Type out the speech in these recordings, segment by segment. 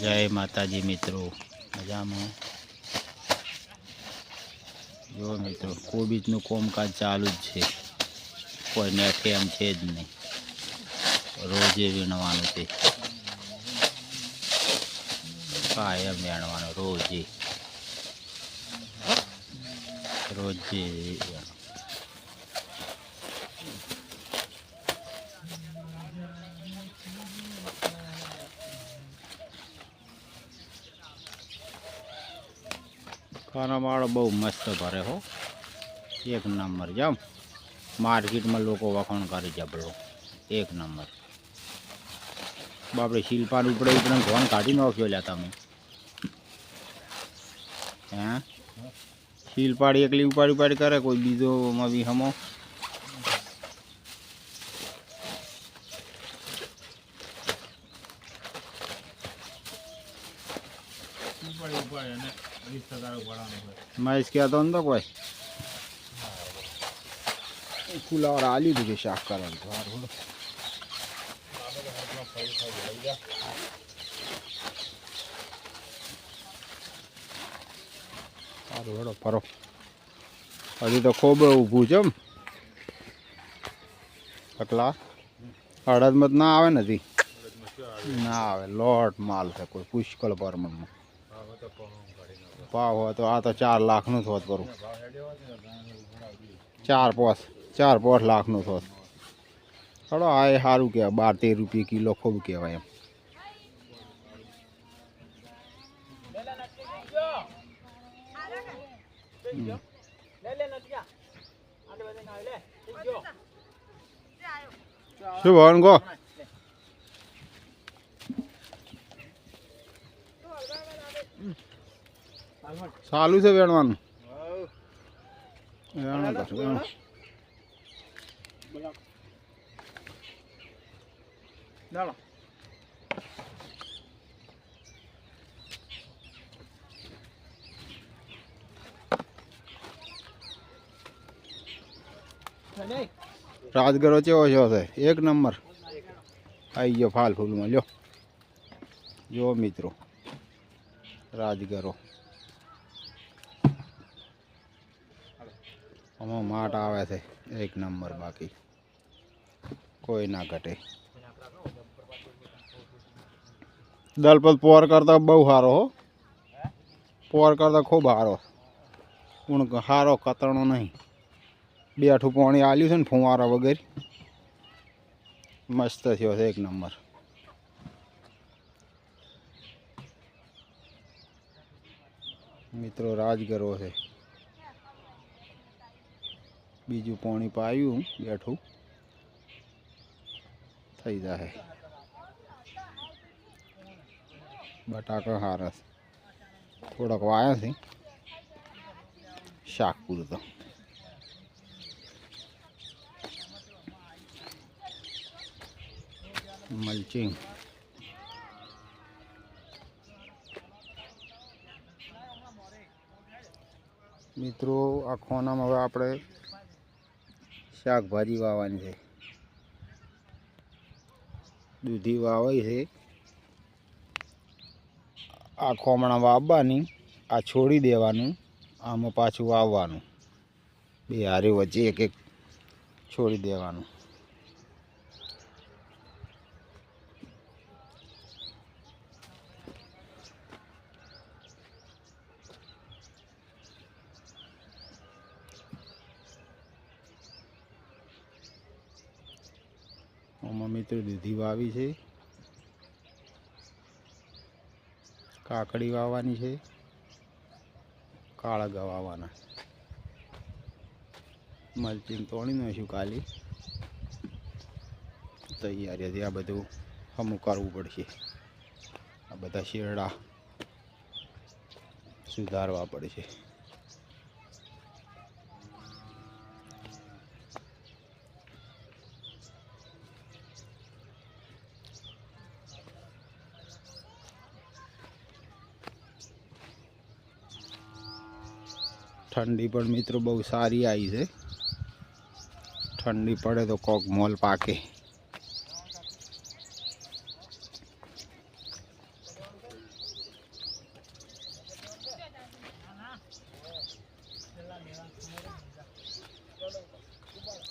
जय माताजी मित्रों मजा में जो मित्रों कोबीजनु कामकाज चालू ज छे कोई नेठे एम छे ज नहीं रोजे वीणवानुं छे कायम वीणवानुं रोजे रोजे खाना वालों बहु मस्त भरे हो एक नंबर जाम मार्केट में लोग वखाण करे जबड़ो एक नंबर बापरे शिल्पा उपड़े उपड़े घोन काढ़ी नाख्यो ल्या तमे हैं शिल्पाड़ी एकली उपाड़ी उपाड़ी करे कोई बीजो मवी हमो मैं इसके आता हूँ तो कोई खुला और आली तुझे शाक कर फरो हजी तो खूब ऊभू जम अकला अड़द मत ना आवे नदी ना आवे लॉट माल है कोई पुष्कल परमण में भाव हो तो आ तो 4 लाख नु थोत करूँ 4-5 लाख नु थोत थोड़ा आए सारू कह 12-13 रुपये किलो खूब कहवाय एम शू भवन को चालू से वेणवानुं राजगरो चेवो छो छे एक नंबर आई गयो फाल फूल में लो जो मित्रों राजगरो आमां माट आवे छे एक नंबर बाकी कोई ना घटे दलपत पोर करता बहु हारो हो पोर करता खूब हारो उन हारो कतरणो नहीं बेठू पाणी आल्यू छे ने फुवारा वगैर मस्त थयो छे एक नंबर मित्रों राजगरो है बीजू पानी पायु बेठू थई जाए बटाका हारस थोड़ाक वाया थी शाक पूरतो मल्चिंग मित्रों आ खोना में हवे आपणे शाकभाजी वाववानी छे दूधी वावाई छे आ खोमणा वाववानी आ छोड़ी देवानुं आमां पाछुं वाववानुं बे हारे वच्चे एक एक छोड़ी देवानुं मित्र दूधी वावी है काकड़ी वावानी है काळा वावाना मल्चिंग तोड़ी नाख्युं काली तैयारी हजी आ बधुं हमू करवू पड़शे आ बधा शेरडा सुधारवा पड़शे ठंडी पर मित्रों बहुत सारी आई है ठंडी पड़े तो कोक मोल पाके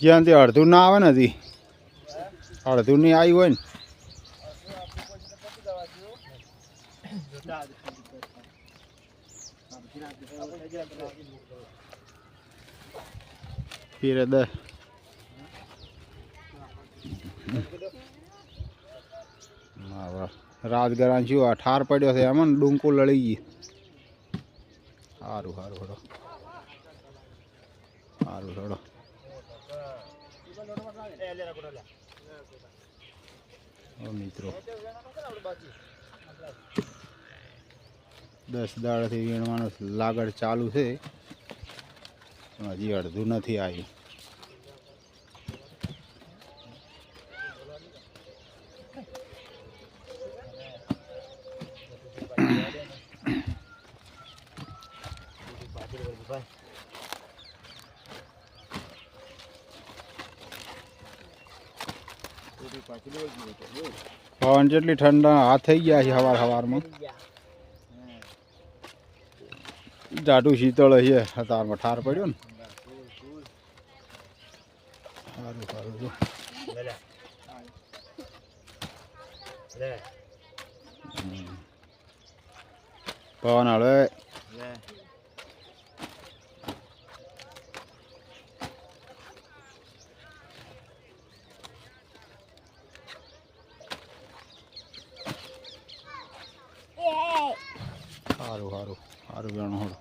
જ્યાંથી અડધું ના આવે ને હજી અડધું નહીં આવ્યું હોય ને ફીરે દે રાજગરા શું આ ઠાર પડ્યો છે એમાં ડુંકો લડી ગઈ સારું સારું હડો સારું હડો મિત્રો 10 દાડાથી વીણવાનું લાગડ ચાલુ છે હજી અડધું નથી આવ્યું પવન જેટલી ઠંડા હાથ થઈ ગયા છે સવારમાં જાડું શીતળ છે અત્યારમાં ઠાર પડ્યો ને સારું સારું જો પવન હળવે સારું સારું સારું જાણો હળો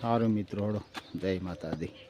સારું મિત્રો હળો જય માતાજી